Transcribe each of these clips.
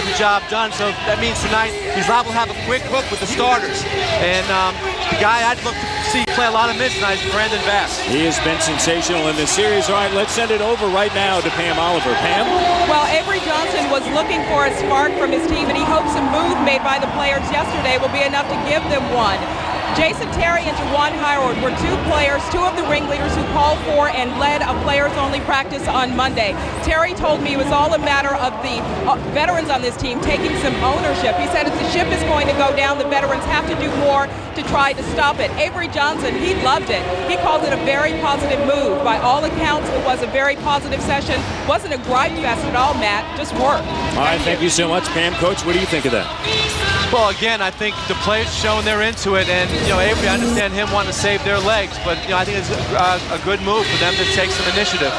the job done. So that means tonight he's liable to have a quick hook with the starters. And the guy I'd look to see play a lot of minutes tonight is Brandon Bass. He has been sensational in this series. All right, let's send it over right now to Pam Oliver. Pam? Well, Avery Johnson was looking for a spark from his team, and he hopes a move made by the players yesterday will be enough to give them one. Jason Terry and Juwan Howard were two players, two of the ringleaders who called for and led a players-only practice on Monday. Terry told me it was all a matter of the veterans on this team taking some ownership. He said if the ship is going to go down, the veterans have to do more to try to stop it. Avery Johnson, he loved it. He called it a very positive move. By all accounts, it was a very positive session. Wasn't a gripe fest at all, Matt. Just work. All right, thank you so much, Pam. Coach, what do you think of that? Well, again, I think the players showing they're into it, and Avery, I understand him wanting to save their legs, but I think it's a good move for them to take some initiative.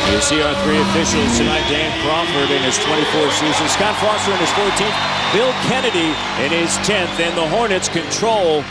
You see our three officials tonight: Dan Crawford in his 24th season, Scott Foster in his 14th, Bill Kennedy in his 10th, and the Hornets control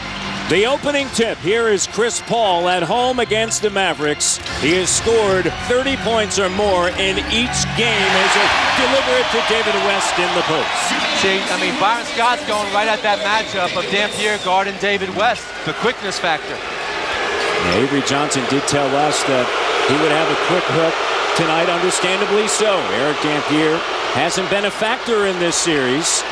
the opening tip. Here is Chris Paul at home against the Mavericks. He has scored 30 points or more in each game as they deliver it to David West in the post. See, I mean, Byron Scott's going right at that matchup of Dampier guarding David West, the quickness factor. Yeah, Avery Johnson did tell us that he would have a quick hook tonight, understandably so. Eric Dampier hasn't been a factor in this series.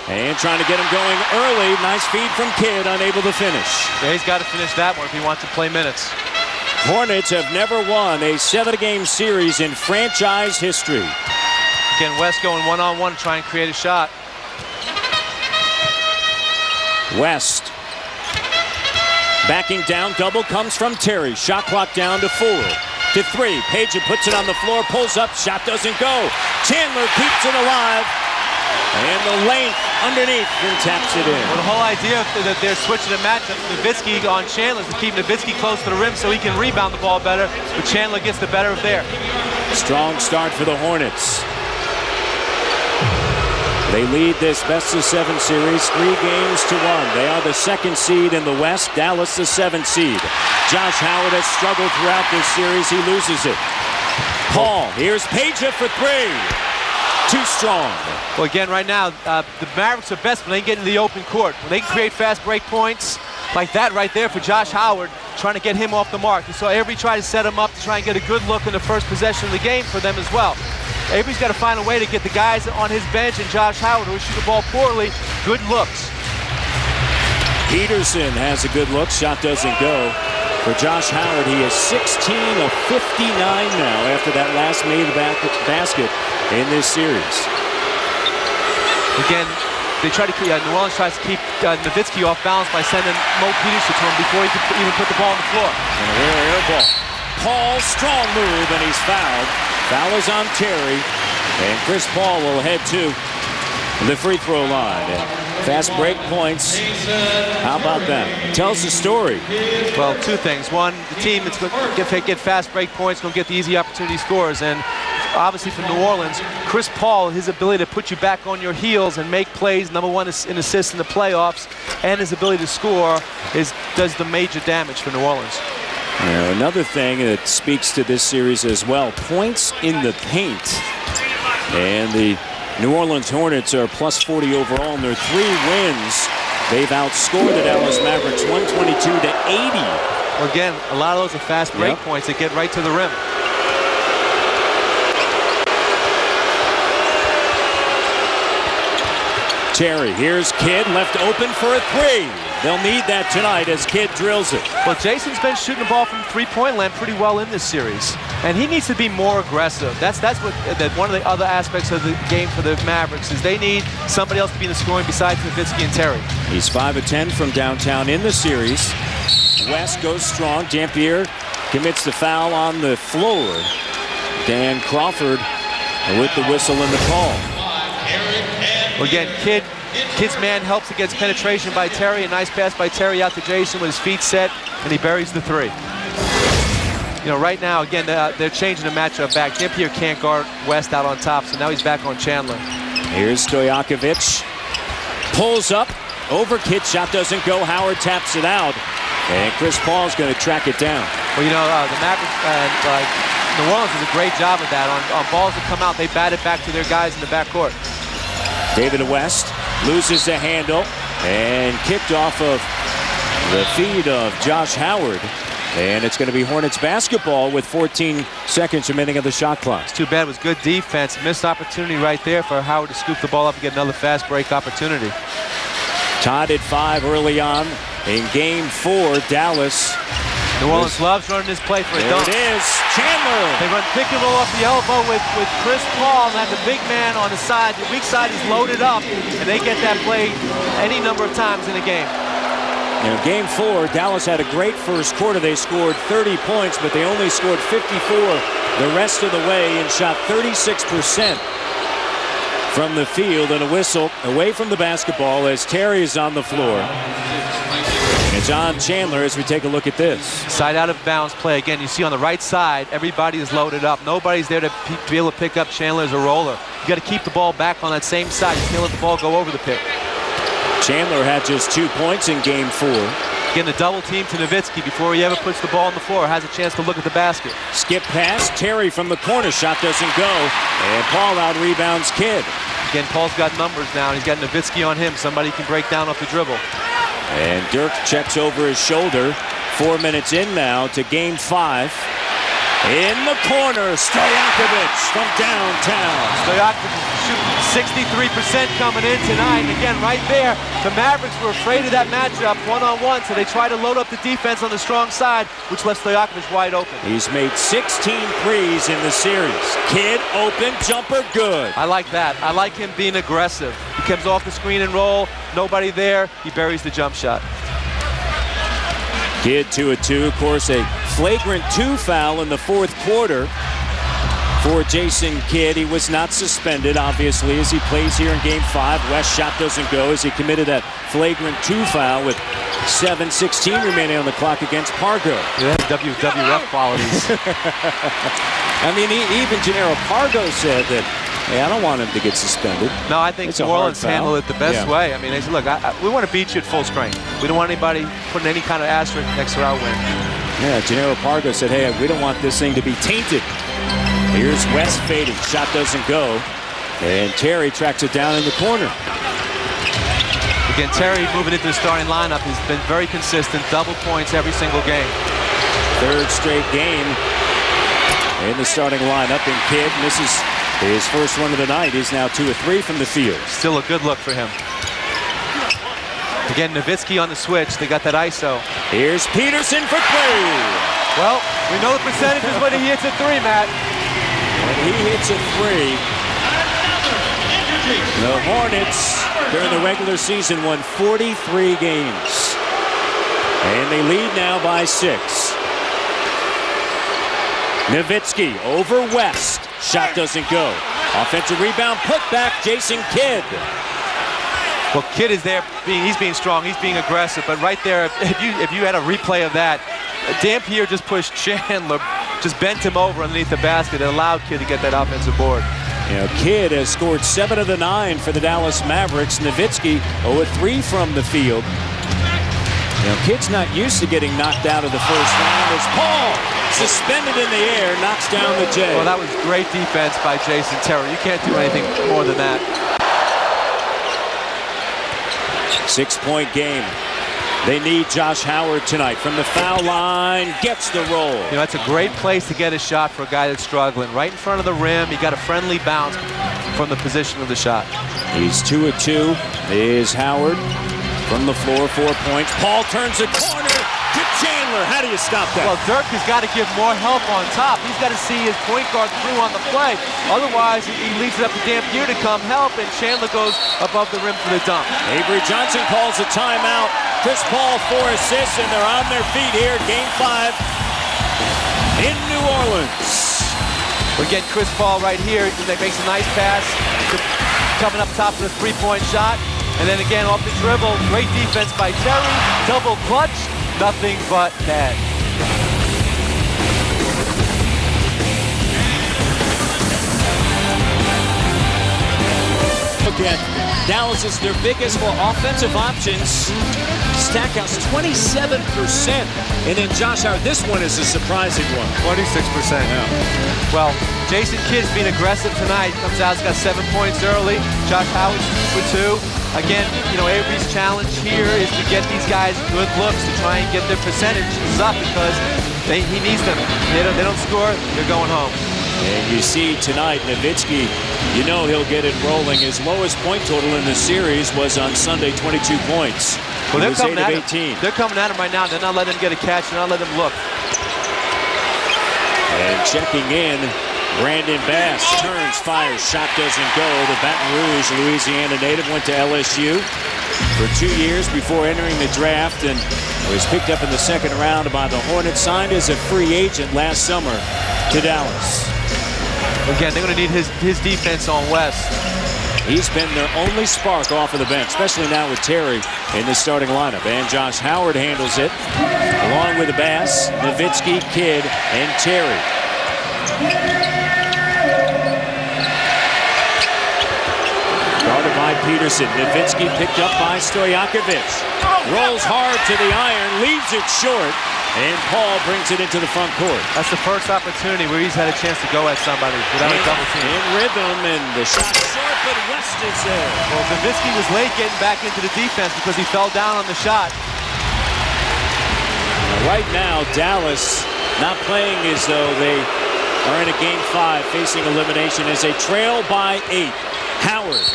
And trying to get him going early. Nice feed from Kidd, unable to finish. Yeah, he's got to finish that one if he wants to play minutes. Hornets have never won a 7-game series in franchise history. Again, West going one-on-one to try and create a shot. West backing down. Double comes from Terry. Shot clock down to 4. To 3. Page puts it on the floor. Pulls up. Shot doesn't go. Chandler keeps it alive. And the length underneath and taps it in. Well, the whole idea that they're switching the matchup, Nowitzki on Chandler, is to keep Nowitzki close to the rim so he can rebound the ball better, but Chandler gets the better of there. Strong start for the Hornets. They lead this best-of-7 series 3 games to 1. They are the 2nd seed in the West. Dallas the 7th seed. Josh Howard has struggled throughout this series. He loses it. Paul, here's Page for 3. Too strong. Well, again, right now, the Mavericks are best when they get into the open court. When they can create fast break points like that right there for Josh Howard, trying to get him off the mark. You saw Avery try to set him up to try and get a good look in the first possession of the game for them as well. Avery's got to find a way to get the guys on his bench and Josh Howard, who shoot the ball poorly, good looks. Peterson has a good look. Shot doesn't go. For Josh Howard, he is 16 of 59 now after that last made basket in this series. Again, they try to keep, New Orleans tries to keep Nowitzki off balance by sending Mo Peterson to him before he could even put the ball on the floor. And a rare air ball. Paul, strong move, and he's fouled. Foul is on Terry, and Chris Paul will head to the free throw line. Fast break points. How about that? Tells the story. Well, two things. One, the team that's going to get fast break points, going to get the easy opportunity scores. And obviously for New Orleans, Chris Paul, his ability to put you back on your heels and make plays, number one in assists in the playoffs, and his ability to score does the major damage for New Orleans. Now, another thing that speaks to this series as well, points in the paint. And the New Orleans Hornets are plus 40 overall in their 3 wins. They've outscored the Dallas Mavericks 122 to 80. Well, again, a lot of those are fast break points that get right to the rim. Terry, here's Kidd, left open for a 3. They'll need that tonight as Kidd drills it. Well, Jason's been shooting the ball from three-point land pretty well in this series, and he needs to be more aggressive. That's what one of the other aspects of the game for the Mavericks is they need somebody else to be in the scoring besides Nowitzki and Terry. He's 5 of 10 from downtown in the series. West goes strong. Dampier commits the foul on the floor. Dan Crawford with the whistle and the call. Well, again, Kidd's man helps against penetration by Terry. A nice pass by Terry out to Jason with his feet set, and he buries the 3. You know, right now, again, they're changing the matchup back. Dampier can't guard West out on top, so now he's back on Chandler. Here's Stojakovic. Pulls up. Over Kidd. Shot doesn't go. Howard taps it out. And Chris Paul's going to track it down. Well, you know, the Mavericks, New Orleans does a great job of that. On balls that come out, they bat it back to their guys in the backcourt. David West loses the handle and kicked off of the feed of Josh Howard. And it's going to be Hornets basketball with 14 seconds remaining of the shot clock. It's too bad. It was good defense. Missed opportunity right there for Howard to scoop the ball up and get another fast break opportunity. Tied at 5 early on in Game 4. Dallas. New Orleans loves running this play for a dunk. There it is. Chandler. They run pick and roll off the elbow with Chris Paul and have the big man on the side. The weak side is loaded up, and they get that play any number of times in a game. In Game 4, Dallas had a great first quarter. They scored 30 points, but they only scored 54 the rest of the way and shot 36% from the field. And a whistle away from the basketball as Terry is on the floor. And it's on Chandler as we take a look at this. Side out of bounds play. Again, you see on the right side, everybody is loaded up. Nobody's there to be able to pick up Chandler as a roller. You got to keep the ball back on that same side. You can't let the ball go over the pick. Chandler had just 2 points in Game 4. Getting a double team to Nowitzki before he ever puts the ball on the floor. Has a chance to look at the basket. Skip pass. Terry from the corner. Shot doesn't go. And Paul out rebounds Kidd. Again, Paul's got numbers now. And he's got Nowitzki on him. Somebody can break down off the dribble. And Dirk checks over his shoulder. 4 minutes in now to Game 5. In the corner, Stojakovic from downtown. Stojakovic is shooting 63% coming in tonight. And again, right there, the Mavericks were afraid of that matchup one-on-one, so they try to load up the defense on the strong side, which left Stojakovic wide open. He's made 16 threes in the series. Kidd open, jumper good. I like that. I like him being aggressive. He comes off the screen and roll, nobody there, he buries the jump shot. Kidd 2 of 2. Of course, a flagrant 2 foul in the fourth quarter for Jason Kidd. He was not suspended, obviously, as he plays here in Game 5. West shot doesn't go as he committed that flagrant 2 foul with 7:16 remaining on the clock against Pargo. Yeah, WWF qualities. I mean, even Gennaro Pargo said that, hey, I don't want him to get suspended. No, I think New Orleans handled it the best way. I mean, they said, look, we want to beat you at full strength. We don't want anybody putting any kind of asterisk next to our win. Yeah, Gennaro Pargo said, hey, we don't want this thing to be tainted. Here's West fading. Shot doesn't go. And Terry tracks it down in the corner. Again, Terry moving into the starting lineup has been very consistent. Double points every single game. Third straight game in the starting lineup. And Kidd misses his first one of the night. He's now 2 of 3 from the field. Still a good look for him. Again, Nowitzki on the switch. They got that ISO. Here's Peterson for 3. Well, we know the percentages when he hits a 3, Matt. When he hits a 3, the Hornets during the regular season won 43 games. And they lead now by 6. Nowitzki over West. Shot doesn't go. Offensive rebound, put back, Jason Kidd. Well, Kidd is there. He's being strong. He's being aggressive. But right there, if you had a replay of that, Dampier just pushed Chandler, just bent him over underneath the basket and allowed Kidd to get that offensive board. You know, Kidd has scored 7 of the 9 for the Dallas Mavericks. Nowitzki 0 of 3 from the field. You know, Kidd's not used to getting knocked out of the first round as Paul, suspended in the air, knocks down the J. Well, that was great defense by Jason Terry. You can't do anything more than that. 6-point game. They need Josh Howard tonight from the foul line. Gets the roll. You know, that's a great place to get a shot for a guy that's struggling. Right in front of the rim. He got a friendly bounce from the position of the shot. He's 2 of 2. Is Howard from the floor, 4 points. Paul turns the corner to Chandler. How do you stop that? Well, Dirk has got to give more help on top. He's got to see his point guard through on the play. Otherwise, he leaves it up to Dampier to come help, and Chandler goes above the rim for the dunk. Avery Johnson calls a timeout. Chris Paul 4 assists, and they're on their feet here. Game 5 in New Orleans. Again, Chris Paul right here that makes a nice pass, coming up top of the three-point shot. And then again, off the dribble, great defense by Terry. Double clutch, nothing but net. Look at Dallas is their biggest for offensive options. Stackhouse 27%. And then Josh Howard, this one is a surprising one. 26%. Yeah. Well, Jason Kidd's being aggressive tonight. Comes out, he's got 7 points early. Josh Howard's 2 for 2. Again, Avery's challenge here is to get these guys good looks to try and get their percentages up because he needs them. They don't score, they're going home. And you see tonight, Nowitzki, he'll get it rolling. His lowest point total in the series was on Sunday, 22 points. Well, they're coming at him. They're coming at him right now. They're not letting him get a catch. They're not letting him look. And checking in, Brandon Bass turns, fires, shot doesn't go. The Baton Rouge, Louisiana native, went to LSU for 2 years before entering the draft and was picked up in the second round by the Hornets. Signed as a free agent last summer to Dallas. Again, they're going to need his defense on West. He's been their only spark off of the bench, especially now with Terry in the starting lineup. And Josh Howard handles it, along with the Bass, Nowitzki, Kidd, and Terry. Guarded by Peterson. Nowitzki picked up by Stojakovic. Rolls hard to the iron, leaves it short, and Paul brings it into the front court. That's the first opportunity where he's had a chance to go at somebody without a double team. In rhythm, and the shot short, but West is there. Well, Nowitzki was late getting back into the defense because he fell down on the shot. Right now, Dallas not playing as though they are in a game 5 facing elimination as they trail by 8. Howard.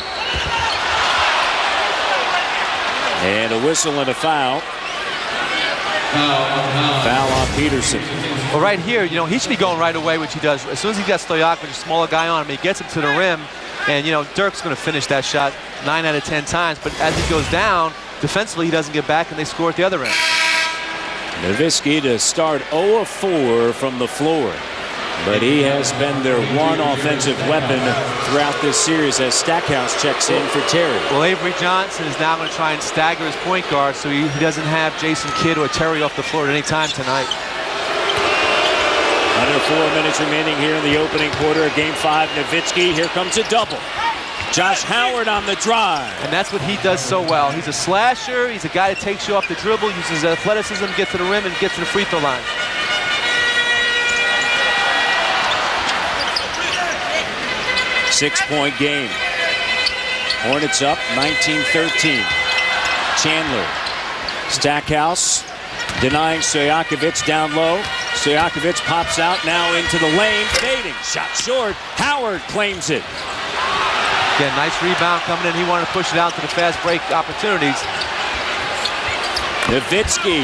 And a whistle and a foul. Foul on Peterson. Well, right here, he should be going right away, which he does. As soon as he got Stojakovic, a smaller guy on him, he gets him to the rim, and, Dirk's going to finish that shot 9 out of 10 times. But as he goes down, defensively, he doesn't get back, and they score at the other end. Nowitzki to start 0 of 4 from the floor. But he has been their one offensive weapon throughout this series as Stackhouse checks in for Terry. Well, Avery Johnson is now going to try and stagger his point guard so he doesn't have Jason Kidd or Terry off the floor at any time tonight. Under 4 minutes remaining here in the opening quarter of Game 5. Nowitzki, here comes a double. Josh Howard on the drive. And that's what he does so well. He's a slasher. He's a guy that takes you off the dribble, uses his athleticism, gets to the rim, and gets to the free throw line. Six-point game. Hornets up 19-13. Chandler. Stackhouse denying Stojakovic down low. Stojakovic pops out now into the lane. Fading. Shot short. Howard claims it. Again, nice rebound coming in. He wanted to push it out to the fast break opportunities. Nowitzki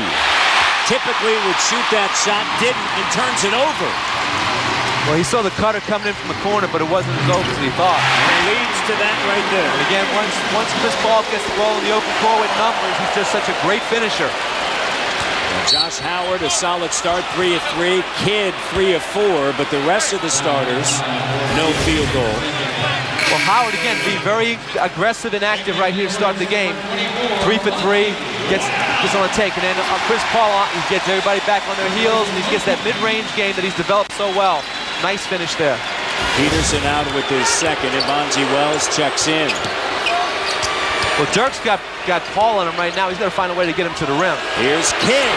typically would shoot that shot, didn't, and turns it over. Well, he saw the cutter coming in from the corner, but it wasn't as open as he thought. And it leads to that right there. And again, once Chris Paul gets the ball in the open court with numbers, he's just such a great finisher. And Josh Howard, a solid start, 3 of 3. Kidd, 3 of 4, but the rest of the starters, no field goal. Well, Howard, again, being very aggressive and active right here to start the game. 3 for 3, gets on the take. And then Chris Paul, he gets everybody back on their heels, and he gets that mid-range game that he's developed so well. Nice finish there. Peterson out with his second, and Bonzi Wells checks in. Well, Dirk's got Paul on him right now. He's got to find a way to get him to the rim. Here's Kidd.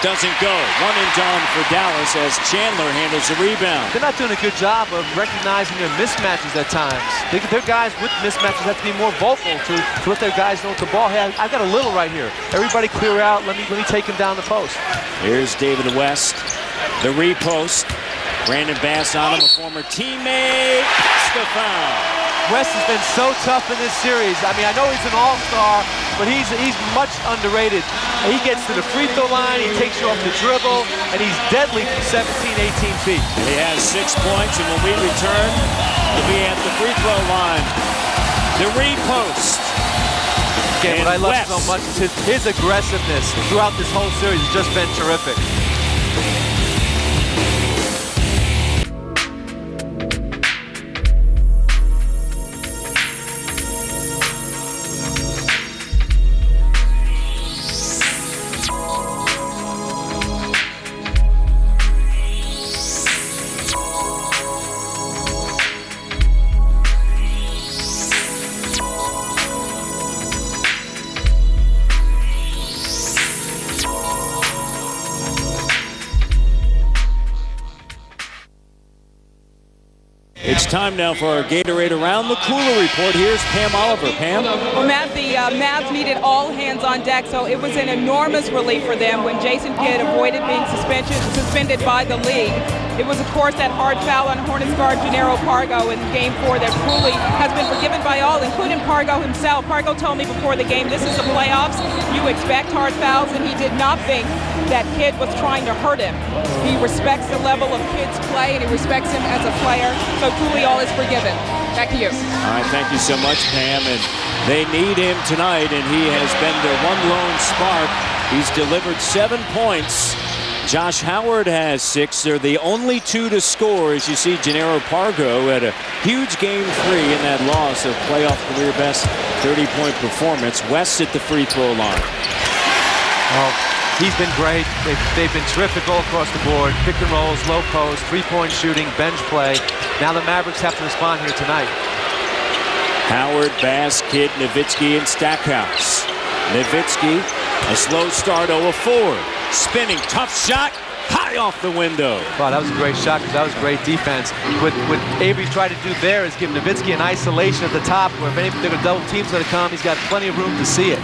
Doesn't go. One and done for Dallas as Chandler handles the rebound. They're not doing a good job of recognizing their mismatches at times. Their guys with mismatches have to be more vocal to let their guys know what the ball. Hey, I've got a little right here. Everybody clear out. Let me take him down the post. Here's David West. The repost. Brandon Bass on him, a former teammate. The foul. West has been so tough in this series. I mean, I know he's an all-star, but he's much underrated. He gets to the free throw line, he takes you off the dribble, and he's deadly from 17, 18 feet. And he has 6 points, and when we return, he'll be at the free throw line. The repost. Again, what I love so much is his aggressiveness throughout this whole series has just been terrific. It's time now for our Gatorade Around the Cooler report. Here's Pam Oliver. Pam? Well, Matt, the Mavs needed all hands on deck, so it was an enormous relief for them when Jason Kidd avoided being suspended by the league. It was, of course, that hard foul on Hornets guard Jannero Pargo in Game 4 that truly has been forgiven by all, including Pargo himself. Pargo told me before the game, this is the playoffs. You expect hard fouls, and he did not think that Kidd was trying to hurt him. He respects the level of Kidd's play, and he respects him as a player, so truly all is forgiven. Back to you. All right, thank you so much, Pam. And they need him tonight, and he has been their one lone spark. He's delivered 7 points. Josh Howard has 6. They're the only 2 to score, as you see Jannero Pargo had a huge Game 3 in that loss of playoff career best 30-point performance. West at the free throw line. Well, he's been great. They've been terrific all across the board. Pick and rolls, low post, three-point shooting, bench play. Now the Mavericks have to respond here tonight. Howard, Bass, Kidd, Nowitzki, and Stackhouse. Nowitzki, a slow start, 0 of 4. Spinning, tough shot, high off the window. Wow, that was a great shot because that was great defense. What Avery tried to do there is give Nowitzki an isolation at the top where if any particular double team's going to come, he's got plenty of room to see it.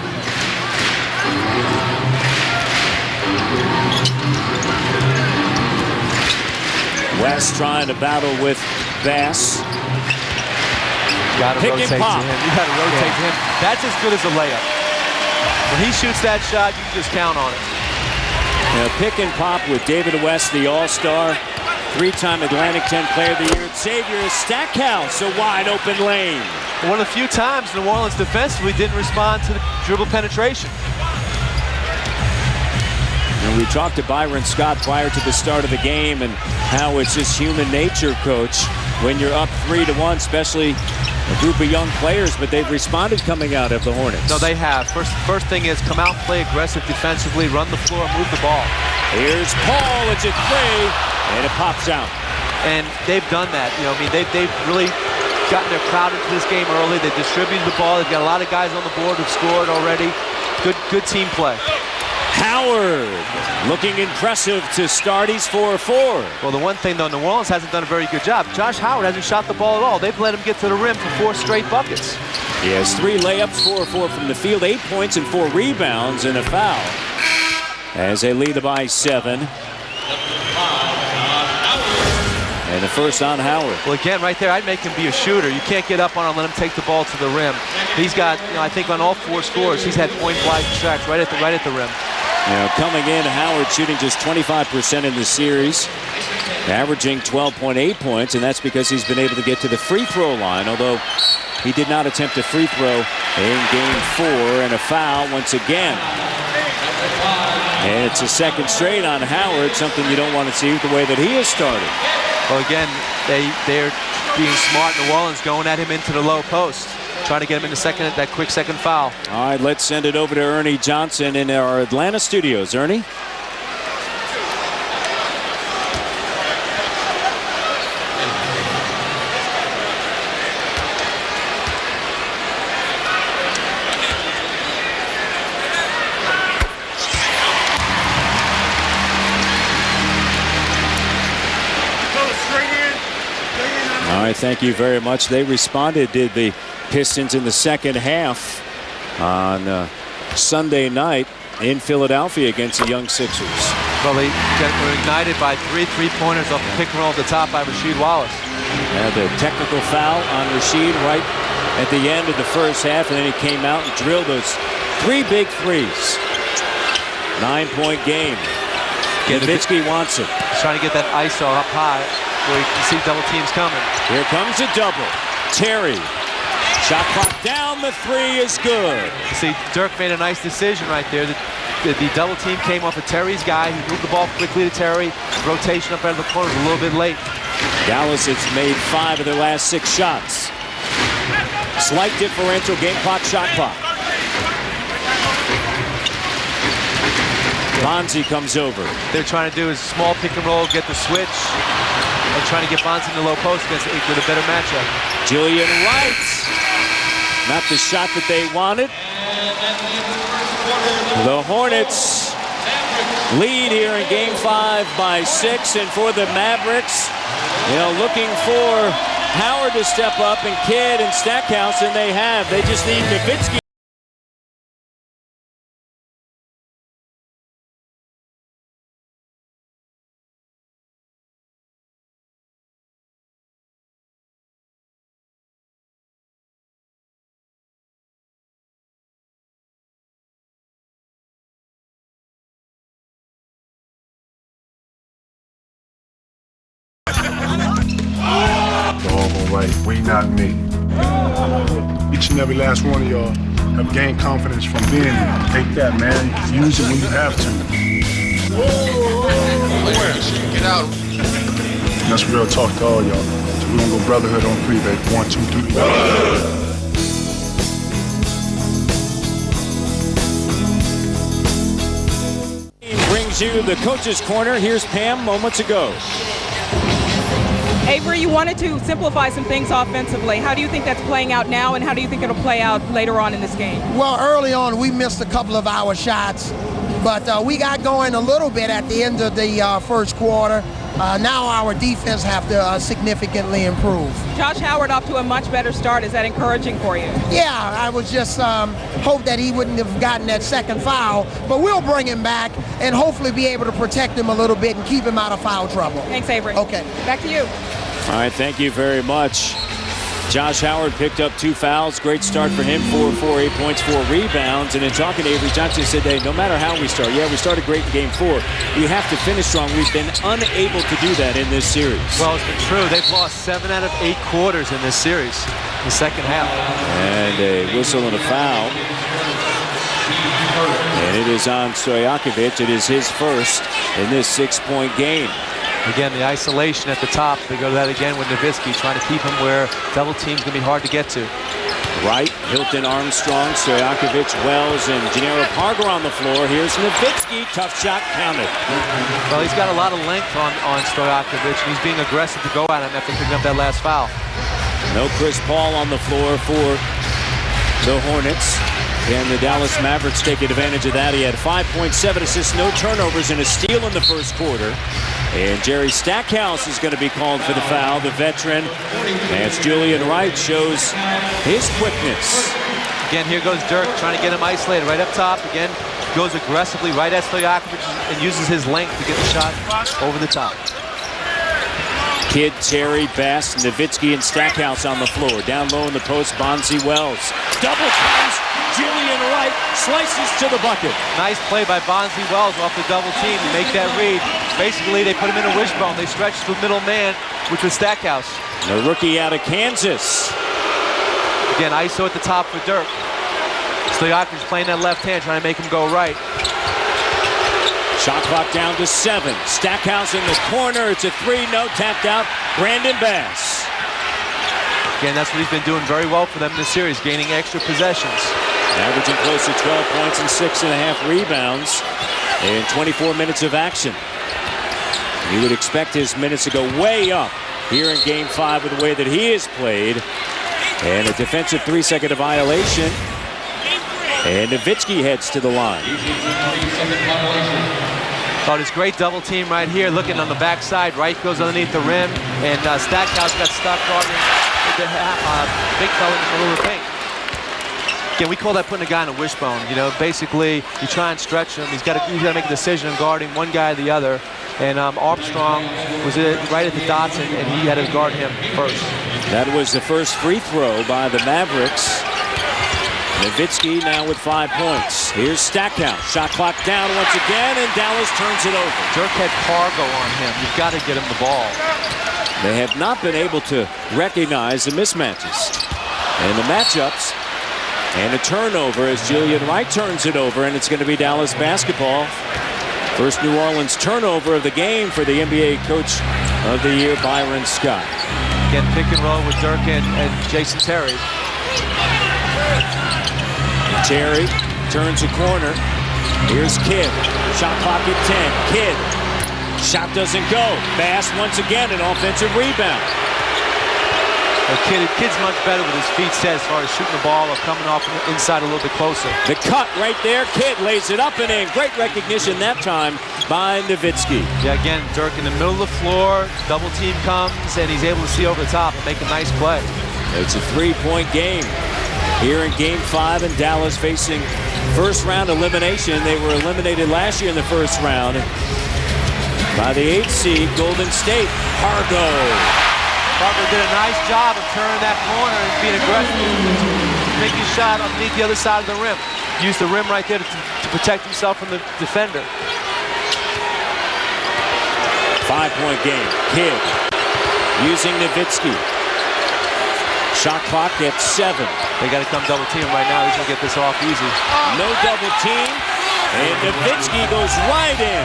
West trying to battle with Bass. Got to rotate to him. You got to rotate to him. That's as good as a layup. When he shoots that shot, you can just count on it. Now, pick and pop with David West, the All-Star, 3-time Atlantic 10 Player of the Year. Xavier Stackhouse, a wide open lane. One of the few times New Orleans defensively didn't respond to the dribble penetration. And we talked to Byron Scott prior to the start of the game and how it's just human nature, Coach, when you're up 3-1, especially a group of young players, but they've responded coming out of the Hornets. No, they have. First thing is come out and play aggressive defensively, run the floor, move the ball. Here's Paul, it's a 3, and it pops out. And they've done that. You know, I mean, they've really gotten their crowd into this game early. They distributed the ball. They've got a lot of guys on the board who've scored already. Good team play. Howard looking impressive to start. He's 4-4. Well, the one thing, though, New Orleans hasn't done a very good job. Josh Howard hasn't shot the ball at all. They've let him get to the rim for 4 straight buckets. He has 3 layups, 4-4 from the field, 8 points and 4 rebounds and a foul. As they lead by 7. And the first on Howard. Well, again, right there, I'd make him be a shooter. You can't get up on him, let him take the ball to the rim. He's got, you know, I think on all 4 scores, he's had point-blank shots right at the rim. Now coming in, Howard shooting just 25% in the series, averaging 12.8 points, and that's because he's been able to get to the free throw line, although he did not attempt a free throw in Game 4, and a foul once again. And it's a second straight on Howard, something you don't want to see the way that he has started. Well, again, they're being smart. New Orleans going at him into the low post, trying to get him in that quick second foul. All right, let's send it over to Ernie Johnson in our Atlanta studios. Ernie? All right, thank you very much. They responded, did the Pistons, in the second half on Sunday night in Philadelphia against the young Sixers. Well, they were ignited by 3 3-pointers off the pick and roll at the top by Rasheed Wallace. And the technical foul on Rasheed right at the end of the first half, and then he came out and drilled those 3 big threes. 9-point game. Nowitzki wants it. He's trying to get that ISO up high where you can see double teams coming. Here comes a double. Terry. Shot clock down. The 3 is good. See, Dirk made a nice decision right there. The double team came off of Terry's guy. He moved the ball quickly to Terry. Rotation up out of the corner was a little bit late. Dallas has made 5 of their last 6 shots. Slight differential, game clock, shot clock. Bonzi comes over. They're trying to do is small pick and roll, get the switch, and trying to get Bonzi in the low post with a better matchup. Julian Wright. Not the shot that they wanted. The Hornets lead here in Game 5 by 6, and for the Mavericks, you know, looking for Howard to step up, and Kidd and Stackhouse, and they have. They just need Nowitzki. Right, we not me. Each and every last one of y'all have gained confidence from being here. Take that, man. Use it when you have to. Get out. That's real talk to all y'all. So we're gonna go brotherhood on 3, baby. 1, 2, 3. Brings you the coach's corner. Here's Pam moments ago. Avery, you wanted to simplify some things offensively. How do you think that's playing out now, and how do you think it'll play out later on in this game? Well, early on, we missed a couple of our shots, but we got going a little bit at the end of the first quarter. Now our defense have to significantly improve. Josh Howard off to a much better start. Is that encouraging for you? Yeah, I was just hope that he wouldn't have gotten that second foul, but we'll bring him back and hopefully be able to protect him a little bit and keep him out of foul trouble. Thanks, Avery. Okay. Back to you. All right, thank you very much. Josh Howard picked up 2 fouls. Great start for him. 4 for 8 points, 4 rebounds. And in talking to Avery Johnson, said, hey, no matter how we start, yeah, we started great in game 4. We have to finish strong. We've been unable to do that in this series. Well, it's been true. They've lost 7 out of 8 quarters in this series, the second half. And a whistle and a foul. And it is on Stojakovic. It is his first in this 6-point game. Again, the isolation at the top. They go to that again with Nowitzki, trying to keep him where double team's going to be hard to get to. Wright, Hilton, Armstrong, Stojakovic, Wells, and Gennaro Parker on the floor. Here's Nowitzki. Tough shot, counted. Well, he's got a lot of length on Stojakovic, and he's being aggressive to go at him after picking up that last foul. No Chris Paul on the floor for the Hornets. And the Dallas Mavericks taking advantage of that. He had 5.7 assists, no turnovers, and a steal in the first quarter. And Jerry Stackhouse is going to be called for the foul, the veteran, as Julian Wright shows his quickness. Again, here goes Dirk trying to get him isolated right up top. Again, goes aggressively right at Stojakovic and uses his length to get the shot over the top. Kidd, Terry, Bass, Nowitzki, and Stackhouse on the floor. Down low in the post, Bonzi Wells. Double times, Julian Wright slices to the bucket. Nice play by Bonzi Wells off the double team to make that read. Basically, they put him in a wishbone. They stretched the middle man, which was Stackhouse. The rookie out of Kansas. Again, ISO at the top for Dirk. Stojakovic's playing that left hand, trying to make him go right. Shot clock down to 7. Stackhouse in the corner. It's a 3. No, tapped out. Brandon Bass. Again, that's what he's been doing very well for them in this series, gaining extra possessions. Averaging close to 12 points and 6.5 rebounds in 24 minutes of action. You would expect his minutes to go way up here in Game 5 with the way that he has played. And a defensive 3-second violation. And Nowitzki heads to the line. Oh, this great double team right here, looking on the backside. Wright goes underneath the rim, and Stackhouse got stuck guarding the big fella in the middle of the paint. Again, we call that putting a guy in a wishbone. You know, basically, you try and stretch him. He's got to make a decision on guarding one guy or the other. And Armstrong was right at the dots, and he had to guard him first. That was the first free throw by the Mavericks. Nowitzki now with 5 points. Here's Stackhouse. Shot clock down once again, and Dallas turns it over. Dirk had Pargo on him. You've got to get him the ball. They have not been able to recognize the mismatches and the matchups. And a turnover as Julian Wright turns it over, and it's going to be Dallas basketball. First New Orleans turnover of the game for the NBA Coach of the Year, Byron Scott. Again, pick and roll with Dirk and Jason Terry. Terry turns a corner. Here's Kidd. Shot clock at 10. Kidd. Shot doesn't go. Bass once again, an offensive rebound. Kid's much better with his feet set as far as shooting the ball or coming off from the inside a little bit closer. The cut right there. Kidd lays it up and in. Great recognition that time by Nowitzki. Yeah, again, Dirk in the middle of the floor. Double team comes, and he's able to see over the top and make a nice play. It's a three-point game here in Game 5, and Dallas facing first-round elimination. They were eliminated last year in the first round by the 8th seed Golden State. Pargo Did a nice job of turning that corner and being aggressive, making a shot underneath the other side of the rim. Used the rim right there to protect himself from the defender. 5-point game. Kidd using Nowitzki. Shot clock at 7. They got to come double team right now. He's going to get this off easy. No double team, and Nowitzki goes right in.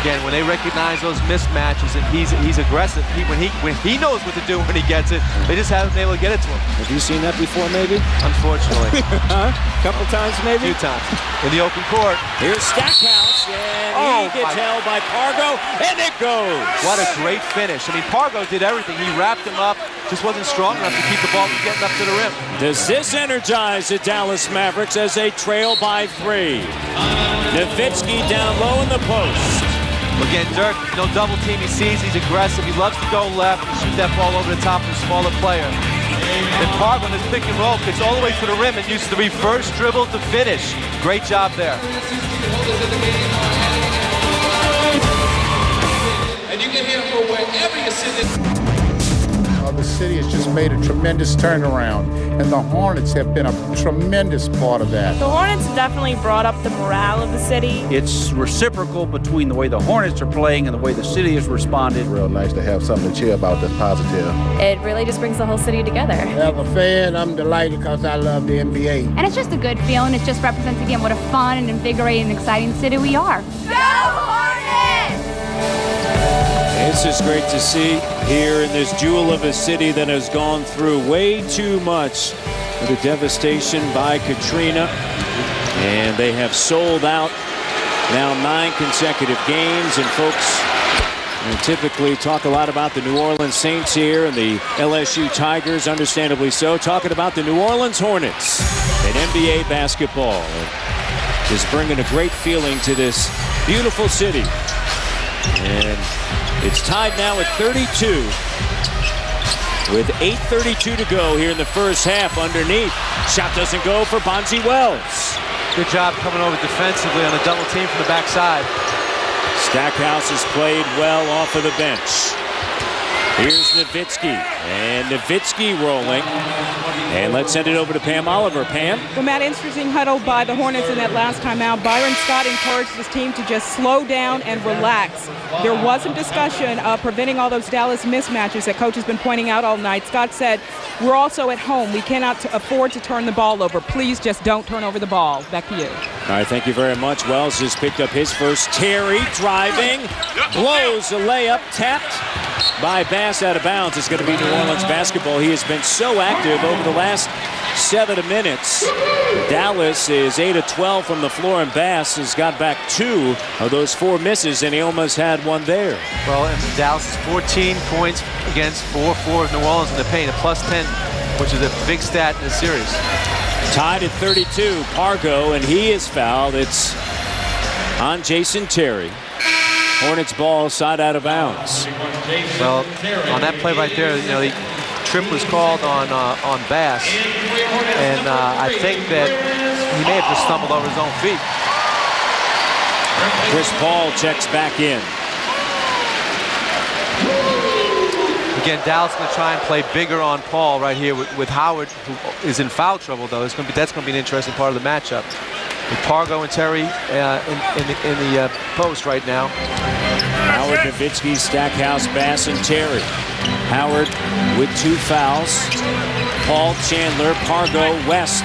Again, when they recognize those mismatches and he's aggressive, when he knows what to do when he gets it, they just haven't been able to get it to him. Have you seen that before, maybe? Unfortunately. Huh? Couple times, maybe? A few times. In the open court. Here's Stackhouse, and he gets held by Pargo, and it goes. What a great finish. I mean, Pargo did everything. He wrapped him up, just wasn't strong enough to keep the ball from getting up to the rim. Does this energize the Dallas Mavericks as they trail by 3? Nowitzki down low in the post. Again, Dirk, no double team. He sees he's aggressive. He loves to go left and shoot that ball over the top of a smaller player. Then Pargo in his pick and roll gets all the way to the rim and uses the reverse dribble to finish. Great job there. And you can hear from wherever you're sitting. The city has just made a tremendous turnaround, and the Hornets have been a tremendous part of that. The Hornets definitely brought up the morale of the city. It's reciprocal between the way the Hornets are playing and the way the city has responded. Real nice to have something to cheer about that's positive. It really just brings the whole city together. As a fan, I'm delighted because I love the NBA. And it's just a good feeling. It just represents, again, what a fun and invigorating and exciting city we are. Go Hornets! This is great to see here in this jewel of a city that has gone through way too much with the devastation by Katrina. And they have sold out now 9 consecutive games. And folks, typically talk a lot about the New Orleans Saints here and the LSU Tigers, understandably so. Talking about the New Orleans Hornets and NBA basketball. Just bringing a great feeling to this beautiful city. And it's tied now at 32 with 8:32 to go here in the first half. Underneath, shot doesn't go for Bonzi Wells. Good job coming over defensively on a double team from the backside. Stackhouse has played well off of the bench. Here's Nowitzki, and Nowitzki rolling. And let's send it over to Pam Oliver. Pam? Well, Matt, interesting huddle by the Hornets in that last timeout. Byron Scott encouraged his team to just slow down and relax. There was some discussion of preventing all those Dallas mismatches that Coach has been pointing out all night. Scott said, we're also at home. We cannot afford to turn the ball over. Please just don't turn over the ball. Back to you. All right, thank you very much. Wells just picked up his first. Terry driving, blows a layup, tapped by Bass out of bounds. It's going to be New Orleans basketball. He has been so active over the last 7 minutes. Dallas is 8 of 12 from the floor, and Bass has got back 2 of those 4 misses, and he almost had one there. Well, and Dallas is 14 points against 4-4 of New Orleans in the paint, a +10, which is a big stat in the series. Tied at 32, Pargo, and he is fouled. It's on Jason Terry. Hornets ball side out of bounds. Well, on that play right there, you know, the trip was called on Bass, and I think that he may have just stumbled over his own feet. Chris Paul checks back in. Again, Dallas going to try and play bigger on Paul right here with Howard, who is in foul trouble, though. That's going to be an interesting part of the matchup. With Pargo and Terry in the post right now. Howard, Nowitzki, Stackhouse, Bass, and Terry. Howard with 2 fouls. Paul, Chandler, Pargo, West,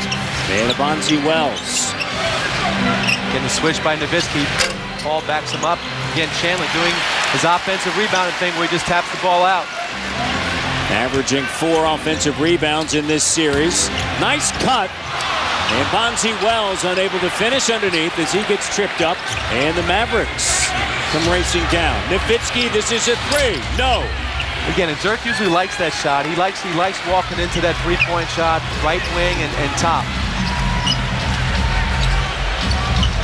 and Bonzi Wells. Getting the switch by Nowitzki. Paul backs him up. Again, Chandler doing his offensive rebounding thing where he just taps the ball out. Averaging 4 offensive rebounds in this series. Nice cut. And Bonzi Wells unable to finish underneath as he gets tripped up. And the Mavericks come racing down. Nowitzki, this is a 3. No. Again, and Dirk usually likes that shot. He likes walking into that three-point shot, right wing and top.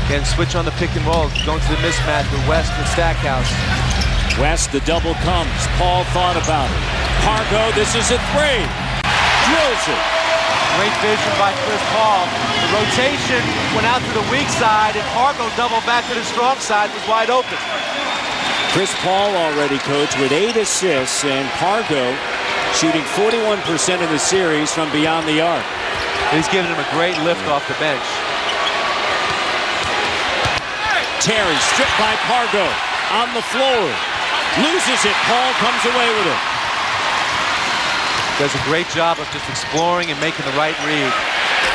Again, switch on the pick and roll, going to the mismatch with West and Stackhouse. West, the double comes. Paul thought about it. Pargo, this is a three. Drills it. Great vision by Chris Paul. The rotation went out to the weak side, and Pargo doubled back to the strong side, was wide open. Chris Paul already, coach, with 8 assists, and Pargo shooting 41% in the series from beyond the arc. He's giving him a great lift off the bench. Terry stripped by Pargo on the floor. Loses it. Paul comes away with it. Does a great job of just exploring and making the right read.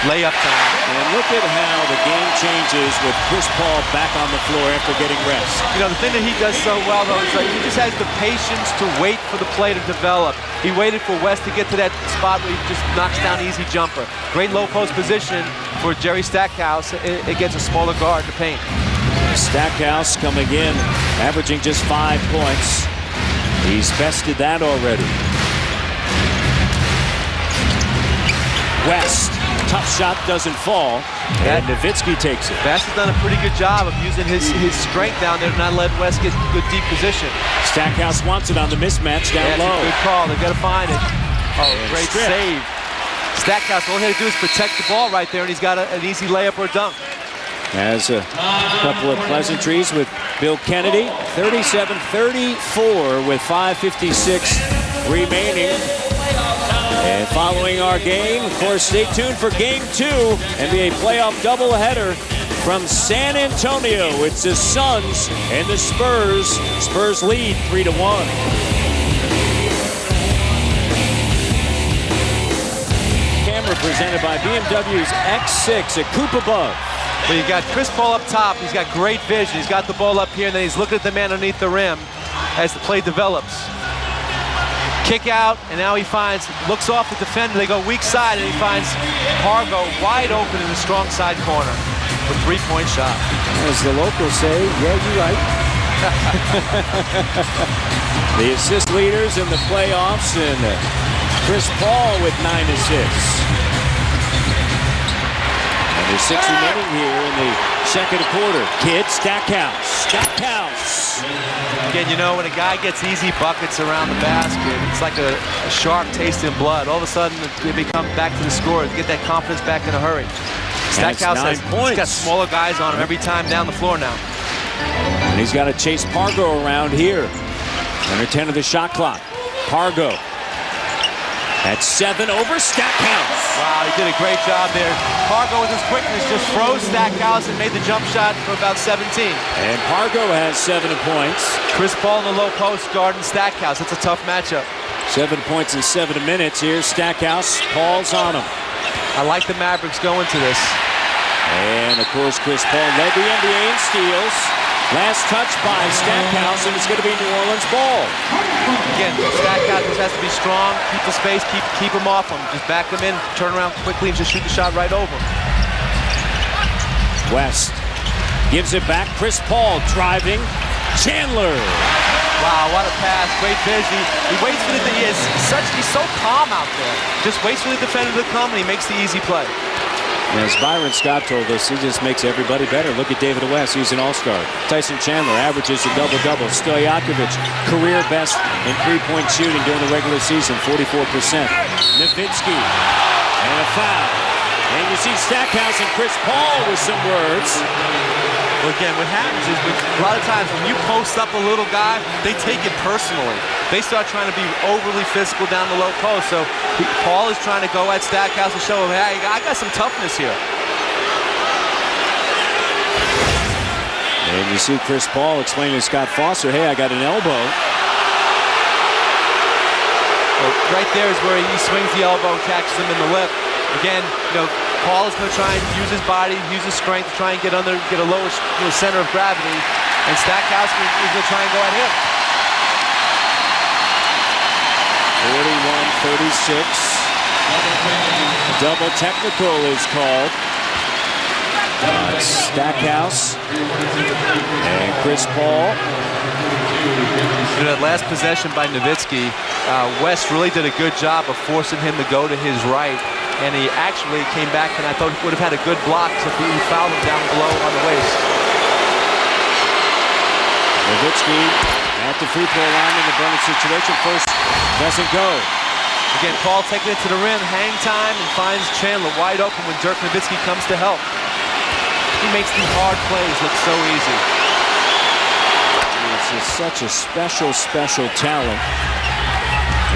Layup time. And look at how the game changes with Chris Paul back on the floor after getting rest. You know, the thing that he does so well, though, is like he just has the patience to wait for the play to develop. He waited for West to get to that spot where he just knocks down easy jumper. Great low post position for Jerry Stackhouse against a smaller guard to paint. Stackhouse coming in, averaging just 5 points. He's bested that already. West, tough shot doesn't fall, and Nowitzki takes it. West has done a pretty good job of using his strength down there to not let West get good deep position. Stackhouse wants it on the mismatch down low. That's a good call. They've got to find it. Oh, great save. Stackhouse, all he had to do is protect the ball right there, and he's got an easy layup or a dunk. Has a couple of pleasantries with Bill Kennedy. 37-34 with 5:56 remaining. And following our game, of course, stay tuned for Game 2, NBA playoff doubleheader from San Antonio. It's the Suns and the Spurs. Spurs lead 3-1. Camera presented by BMW's X6, a coupe above. Well, you got Chris Paul up top. He's got great vision. He's got the ball up here, and then he's looking at the man underneath the rim as the play develops. Kick out, and now he looks off the defender. They go weak side, and he finds Pargo wide open in the strong side corner with a three-point shot. As the locals say, yeah, you're right. The assist leaders in the playoffs, and Chris Paul with 9 assists. And there's 6 remaining here in the second quarter. Kid, Stackhouse. Again, you know, when a guy gets easy buckets around the basket, it's like a sharp taste in blood. All of a sudden, they become back to the score. Get that confidence back in a hurry. Stackhouse has got smaller guys on him every time down the floor now. And he's got to chase Pargo around here. Under 10 of the shot clock. Pargo at 7 over Stackhouse. Wow, he did a great job there. Pargo with his quickness just froze Stackhouse and made the jump shot for about 17. And Pargo has 7 points. Chris Paul in the low post guarding Stackhouse. That's a tough matchup. 7 points in 7 minutes. Here's Stackhouse. Paul's on him. I like the Mavericks going to this. And, of course, Chris Paul led the NBA in steals. Last touch by Stackhouse, and it's going to be New Orleans ball. Again, Stackhouse just has to be strong, keep the space, keep him off him. Just back him in, turn around quickly, and just shoot the shot right over. West gives it back. Chris Paul driving. Chandler. Wow, what a pass. Great vision. He waits for he's so calm out there. Just waits for the defender to come, and he makes the easy play. And as Byron Scott told us, he just makes everybody better. Look at David West, he's an all-star. Tyson Chandler averages a double-double. Stojakovic, career best in three-point shooting during the regular season, 44%. Nowitzki, and a foul. And you see Stackhouse and Chris Paul with some words. Well, again, what happens is a lot of times when you post up a little guy, they take it personally. They start trying to be overly physical down the low post. So Paul is trying to go at Stackhouse to show him, hey, I got some toughness here. And you see Chris Paul explaining to Scott Foster, hey, I got an elbow. Well, right there is where he swings the elbow, catches him in the lip. Again, you know, Paul is going to try and use his body, use his strength to try and get a lower center of gravity. And Stackhouse is going to try and go at him. 41-36. Double technical is called. Stackhouse and Chris Paul. You know, that last possession by Nowitzki, West really did a good job of forcing him to go to his right, and he actually came back, and I thought he would have had a good block if he fouled him down below on the waist. Nowitzki at the free throw line in the bonus situation. First doesn't go. Again, Paul taking it to the rim, hang time, and finds Chandler wide open when Dirk Nowitzki comes to help. He makes these hard plays look so easy. This is such a special talent.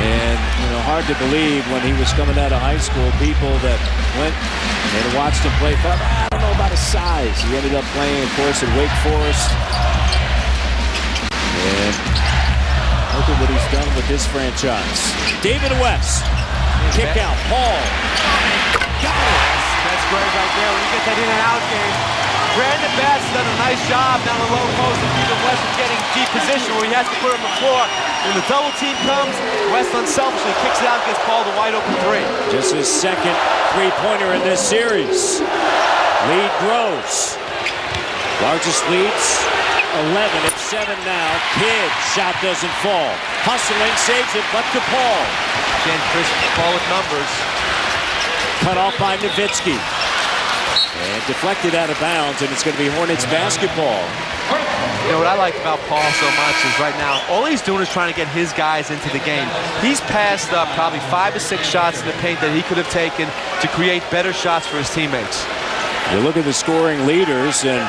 And, you know, hard to believe when he was coming out of high school, people that went and watched him play thought, I don't know about his size. He ended up playing, of course, at Wake Forest. And look at what he's done with this franchise. David West. Kick out. Paul. Got it. That's great right there. When you get that in and out game. Brandon Bass has done a nice job down the low post of keeping West from getting deep position where he has to put him on the floor. When the double team comes, West unselfishly kicks it out and gets Paul the wide open three. Just his second three-pointer in this series. Lead grows. Largest leads, 11 at 7 now. Kidd, shot doesn't fall. Hustling, saves it, but to Paul. Again, Chris Paul with numbers. Cut off by Nowitzki. And deflected out of bounds, and it's going to be Hornets basketball. You know what I like about Paul so much is right now, all he's doing is trying to get his guys into the game. He's passed up probably 5 or 6 shots in the paint that he could have taken to create better shots for his teammates. You look at the scoring leaders, and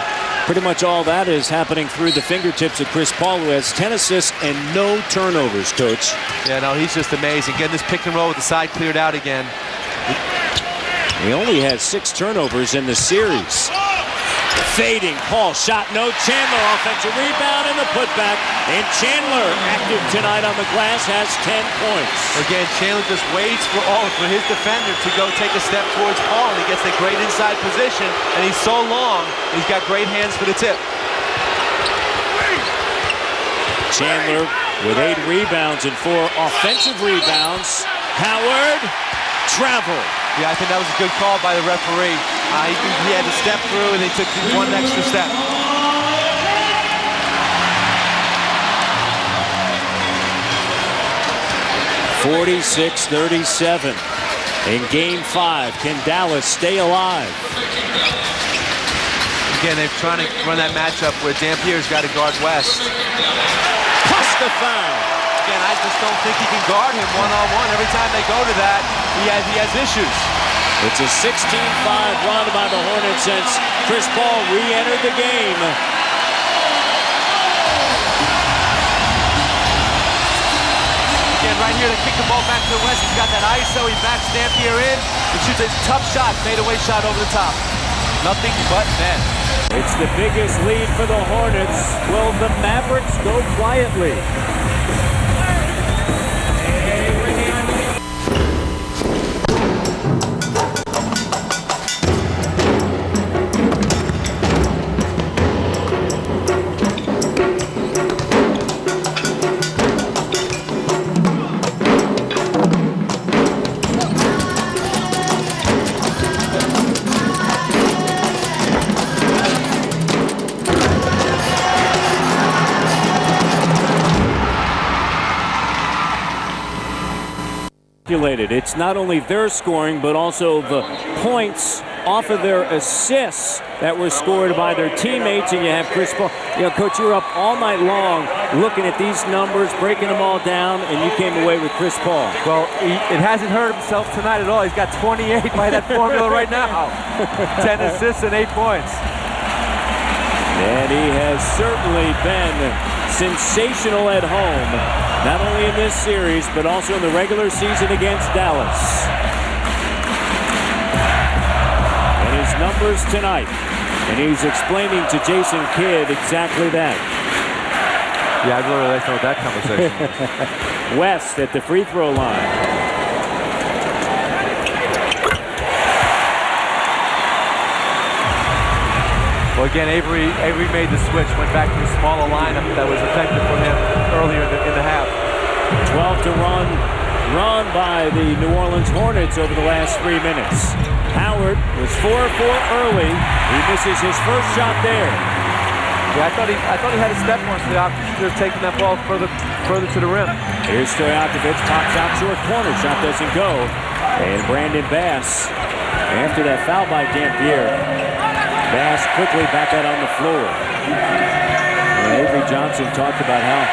pretty much all that is happening through the fingertips of Chris Paul, who has 10 assists and no turnovers, Coach. Yeah, no, he's just amazing. Getting this pick and roll with the side cleared out again. He only has 6 turnovers in the series. Fading, Paul shot, no. Chandler offensive rebound and the putback. And Chandler, active tonight on the glass, has 10 points. Again, Chandler just waits for his defender to go take a step towards Paul, and he gets a great inside position, and he's so long, he's got great hands for the tip. Chandler with 8 rebounds and 4 offensive rebounds. Howard, travel. Yeah, I think that was a good call by the referee. He had to step through, and he took 1 extra step. (46-37) in Game 5. Can Dallas stay alive? Again, they're trying to run that matchup where Dampierre's got to guard West. Plus the foul. Again, I just don't think he can guard him one-on-one. Every time they go to that, he has issues. It's a 16-5 run by the Hornets since Chris Paul re-entered the game. Again, right here to kick the ball back to West. He's got that ISO. He backs Dampier in. He shoots a tough shot, fadeaway shot over the top. Nothing but net. It's the biggest lead for the Hornets. Will the Mavericks go quietly? It's not only their scoring, but also the points off of their assists that were scored by their teammates. And you have Chris Paul. You know, Coach, you were up all night long looking at these numbers, breaking them all down, and you came away with Chris Paul. Well, it hasn't hurt himself tonight at all. He's got 28 by that formula right now. 10 assists and 8 points. And he has certainly been sensational at home, not only in this series, but also in the regular season against Dallas. And his numbers tonight, and he's explaining to Jason Kidd exactly that. Yeah, I'd really like to know what that conversation was. West at the free throw line. Well, again, Avery made the switch, went back to a smaller lineup that was effective for him earlier in the half. 12 to run by the New Orleans Hornets over the last 3 minutes. Howard was 4-4 early. He misses his first shot there. Yeah, I thought he had a step on Stojakovic. He should have taken that ball further to the rim. Here's Stojakovic, pops out short corner. Shot doesn't go. And Brandon Bass, after that foul by Dampier, Bass quickly back out on the floor. And Avery Johnson talked about how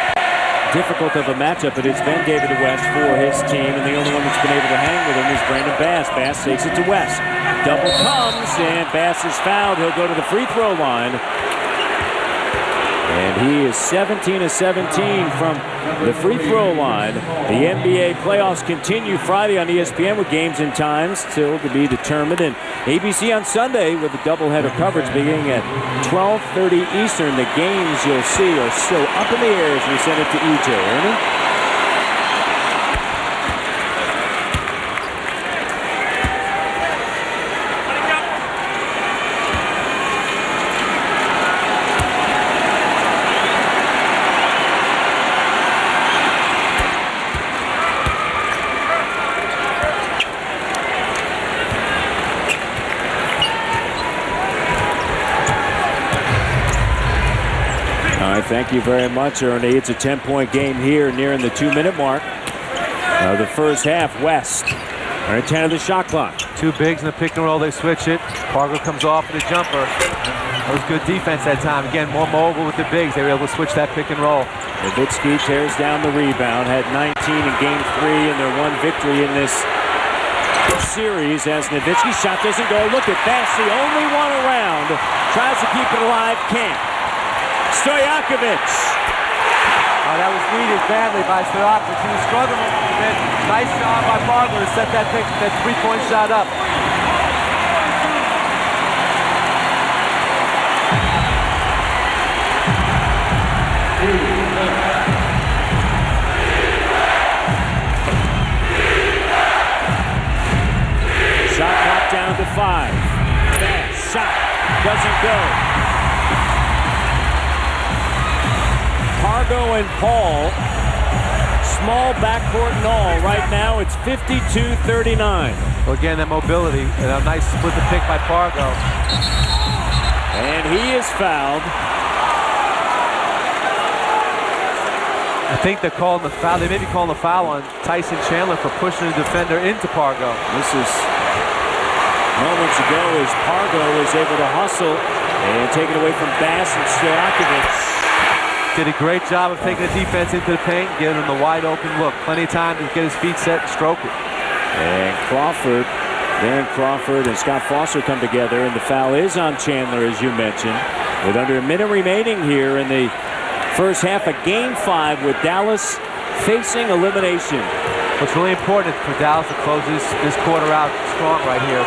difficult of a matchup it has been, David West, for his team, and the only one that's been able to hang with him is Brandon Bass. Bass takes it to West. Double comes, and Bass is fouled. He'll go to the free throw line. And he is 17 of 17 from the free throw line. The NBA playoffs continue Friday on ESPN with games and times still to be determined. And ABC on Sunday with a doubleheader coverage beginning at 12:30 Eastern. The games you'll see are still up in the air as we send it to EJ. Ernie? Thank you very much, Ernie. It's a 10-point game here, nearing the 2-minute mark. The first half, West. They're at 10 of the shot clock. Two bigs in the pick and roll. They switch it. Pargo comes off with a jumper. That was good defense that time. Again, more mobile with the bigs. They were able to switch that pick and roll. Nowitzki tears down the rebound. Had 19 in Game 3 and their one victory in this series as Nowitzki's shot doesn't go. Look at Bass, the only one around. Tries to keep it alive, can't. Stojakovic. Oh, that was needed badly by Stojakovic. He was struggling a little bit. Nice job by Pargo to set that three-point shot up. Shot clock down to 5. That shot doesn't go. Pargo and Paul, small backcourt and all. Right now it's 52-39. Well, again, that mobility and a nice split the pick by Pargo. And he is fouled. I think they're calling the foul. They may be calling the foul on Tyson Chandler for pushing the defender into Pargo. This is moments ago as Pargo was able to hustle and take it away from Bass and Stojakovic. Did a great job of taking the defense into the paint, giving him the wide open look. Plenty of time to get his feet set and stroke it. And Darren Crawford and Scott Foster come together, and the foul is on Chandler, as you mentioned. With under a minute remaining here in the first half of Game 5 with Dallas facing elimination. What's really important for Dallas to close this quarter out strong right here.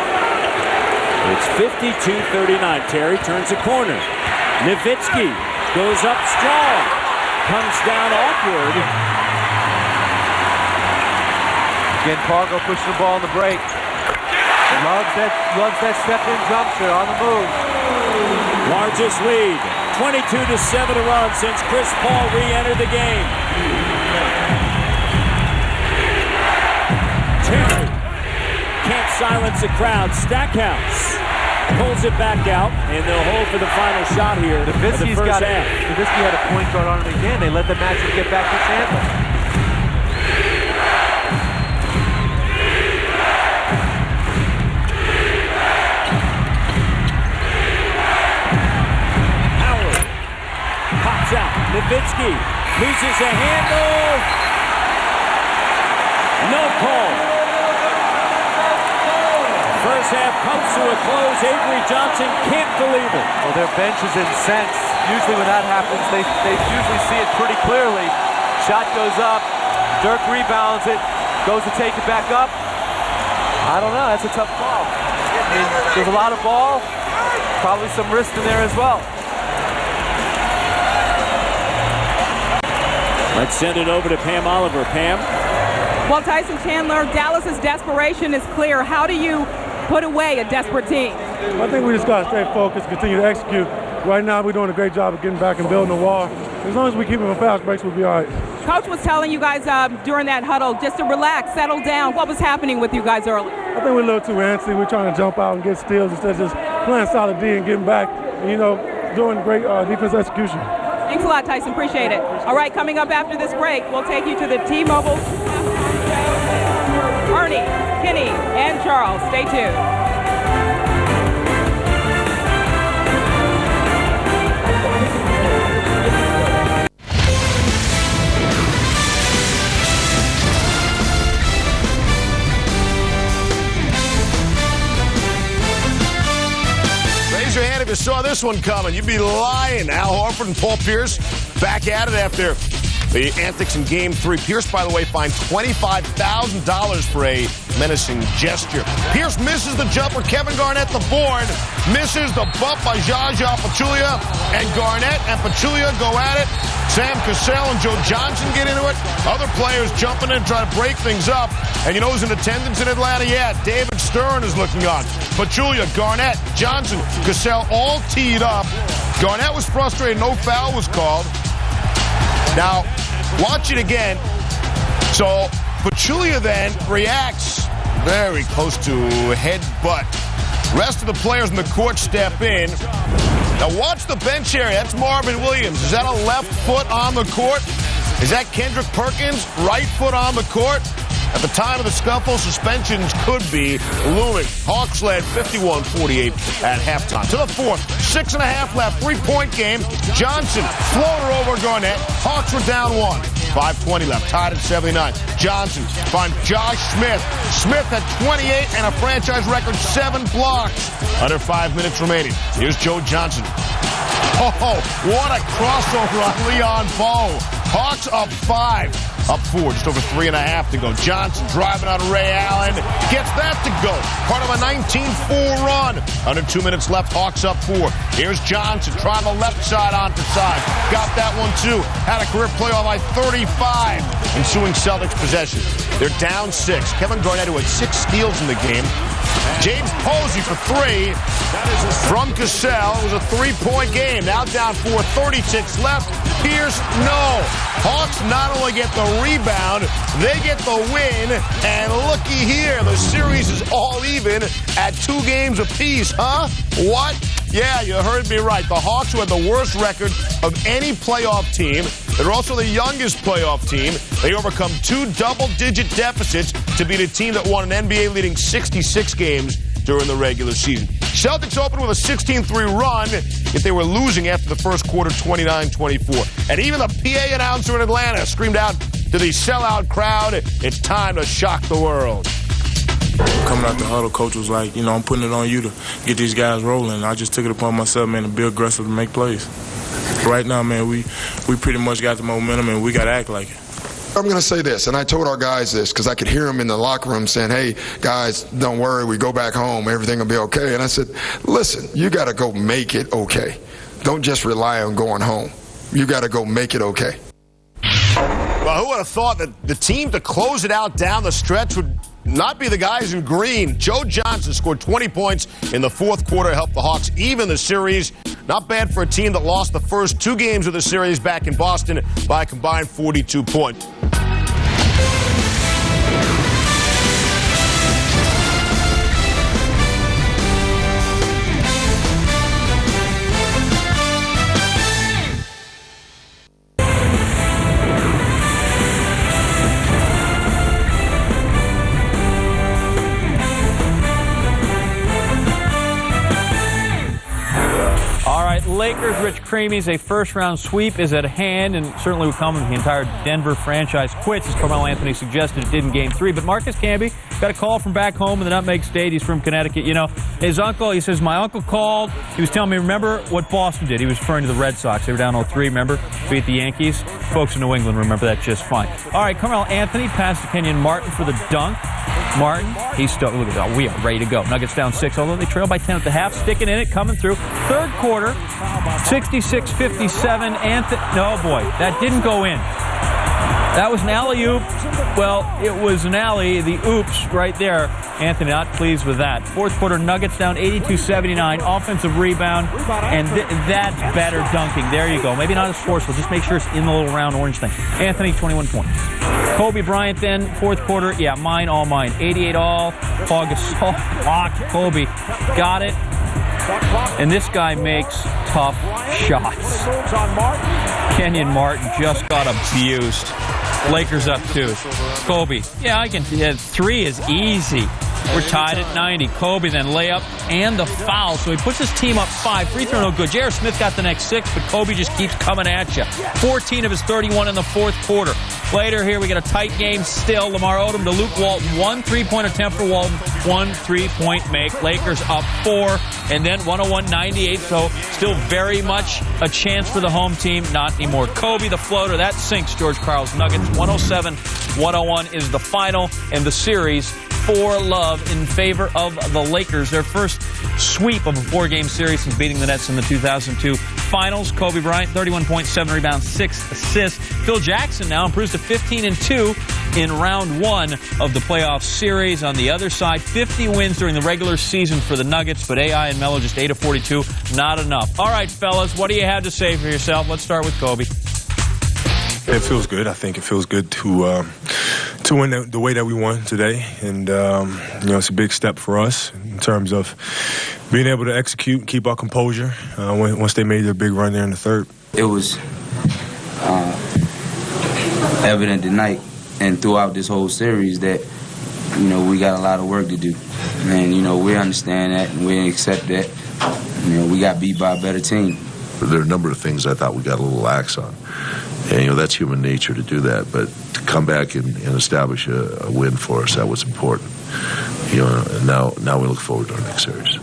It's 52-39. Terry turns the corner. Nowitzki goes up strong, comes down awkward. Again, Pargo pushing the ball in the break. Loves that step-in jump shot on the move. Largest lead, 22-7 to run since Chris Paul re-entered the game. Terry can't silence the crowd. Stackhouse pulls it back out, and they'll hold for the final shot here in the first half. Nowitzki had a point guard on him again. They let the matchup get back to Chandler. Howard pops out. Nowitzki loses a handle. No call. First half comes to a close. Avery Johnson can't believe it. Well, their bench is incensed. Usually when that happens, they usually see it pretty clearly. Shot goes up. Dirk rebounds it. Goes to take it back up. I don't know. That's a tough call. I mean, there's a lot of ball. Probably some wrist in there as well. Let's send it over to Pam Oliver. Pam? Well, Tyson Chandler, Dallas's desperation is clear. How do you put away a desperate team? I think we just got to stay focused, continue to execute. Right now, we're doing a great job of getting back and building the wall. As long as we keep them in fast breaks, we'll be all right. Coach was telling you guys during that huddle just to relax, settle down. What was happening with you guys early? I think we're a little too antsy. We're trying to jump out and get steals instead of just playing solid D and getting back. And, you know, doing great defense execution. Thanks a lot, Tyson. Appreciate it. All right, coming up after this break, we'll take you to the T-Mobile. Arnie, Kenny, and Charles. Stay tuned. Raise your hand if you saw this one coming. You'd be lying. Al Horford and Paul Pierce back at it after the antics in Game 3. Pierce, by the way, fined $25,000 for a menacing gesture. Pierce misses the jumper. Kevin Garnett, the board, misses the bump by Jaja Pachulia, and Garnett and Pachulia go at it. Sam Cassell and Joe Johnson get into it. Other players jumping in, trying to break things up. And you know who's in attendance in Atlanta? Yeah, David Stern is looking on. Pachulia, Garnett, Johnson, Cassell all teed up. Garnett was frustrated. No foul was called. Now, watch it again. So, Pachulia then reacts very close to headbutt. Rest of the players in the court step in. Now, watch the bench area. That's Marvin Williams. Is that a left foot on the court? Is that Kendrick Perkins? Right foot on the court? At the time of the scuffle, suspensions could be looming. Hawks led 51-48 at halftime. To the fourth, 6.5 left, 3-point game. Johnson, floater over Garnett. Hawks were down 1. 5:20 left, tied at 79. Johnson finds Josh Smith. Smith had 28 and a franchise record 7 blocks. Under 5 minutes remaining. Here's Joe Johnson. Oh, what a crossover on Leon Bowe. Hawks up 5. Up 4, just over 3.5 to go. Johnson driving on Ray Allen. Gets that to go. Part of a 19-4 run. Under 2 minutes left, Hawks up 4. Here's Johnson trying the left side onto side. Got that one too. Had a career playoff by 35. Ensuing Celtics possession. They're down 6. Kevin Garnett, who had 6 steals in the game. James Posey for 3 from Cassell. It was a 3-point game. Now down 4, 36 left. Pierce, no. Hawks not only get the rebound, they get the win. And looky here, the series is all even at 2 games apiece, huh? What? Yeah, you heard me right. The Hawks, who had the worst record of any playoff team, they're also the youngest playoff team. They overcome 2 double-digit deficits to beat a team that won an NBA-leading 66 games during the regular season. Celtics opened with a 16-3 run, yet they were losing after the first quarter 29-24. And even the PA announcer in Atlanta screamed out to the sellout crowd, "It's time to shock the world." Coming out the huddle, coach was like, I'm putting it on you to get these guys rolling. I just took it upon myself, man, to be aggressive and make plays. Right now, man, we pretty much got the momentum, and we got to act like it. I'm going to say this, and I told our guys this because I could hear them in the locker room saying, "Hey, guys, don't worry. We go back home. Everything will be okay." And I said, "Listen, you got to go make it okay. Don't just rely on going home. You got to go make it okay." Well, who would have thought that the team to close it out down the stretch would not be the guys in green? Joe Johnson scored 20 points in the fourth quarter, helped the Hawks even the series. Not bad for a team that lost the first 2 games of the series back in Boston by a combined 42 points. Lakers, Rich Creamies, a first-round sweep is at hand, and certainly would come when the entire Denver franchise quits, as Carmelo Anthony suggested it did in Game 3. But Marcus Camby got a call from back home in the Nutmeg State. He's from Connecticut. His uncle, he says, my uncle called. He was telling me, remember what Boston did? He was referring to the Red Sox. They were down 0-3, remember? Beat the Yankees. Folks in New England remember that just fine. All right, Carmelo Anthony passed to Kenyon Martin for the dunk. Martin, he's still, look at that, we are ready to go. Nuggets down 6, although they trail by 10 at the half, sticking in it, coming through. Third quarter, 66-57. Anthony, no boy, that didn't go in. That was an alley-oop. Well, it was an alley, the oops right there. Anthony not pleased with that. Fourth quarter, Nuggets down 82-79. Offensive rebound, and that's better dunking. There you go. Maybe not as forceful. Just make sure it's in the little round orange thing. Anthony, 21 points. Kobe Bryant then, fourth quarter. Yeah, mine, all mine. 88 all. Paul Gasol blocked. Kobe got it. And this guy makes tough shots. Kenyon Martin just got abused. Lakers up 2. Kobe. Yeah, I can. 3 is easy. We're tied at 90. Kobe then layup and the foul. So he puts his team up 5. Free throw no good. J.R. Smith got the next 6, but Kobe just keeps coming at you. 14 of his 31 in the fourth quarter. Later here we get a tight game still. Lamar Odom to Luke Walton. 1 3-point attempt for Walton. 1 3-point make. Lakers up 4. And then 101-98. So still very much a chance for the home team. Not anymore. Kobe the floater. That sinks George Karl's Nuggets. 107-101 is the final. And the series 4-love in favor of the Lakers. Their first sweep of a 4-game series since beating the Nets in the 2002 finals. Kobe Bryant, 31 points, 7 rebounds, 6 assists. Phil Jackson now improves to 15-2 in round 1 of the playoff series. On the other side, 50 wins during the regular season for the Nuggets, but AI and Melo just 8 of 42. Not enough. All right, fellas, what do you have to say for yourself? Let's start with Kobe. It feels good. I think it feels good to win the way that we won today, and it's a big step for us in terms of being able to execute and keep our composure once they made their big run there in the third. It was evident tonight and throughout this whole series that we got a lot of work to do, and we understand that and we accept that. We got beat by a better team. There are a number of things I thought we got a little lax on. And, that's human nature to do that. But to come back and establish a win for us, that was important. And now we look forward to our next series.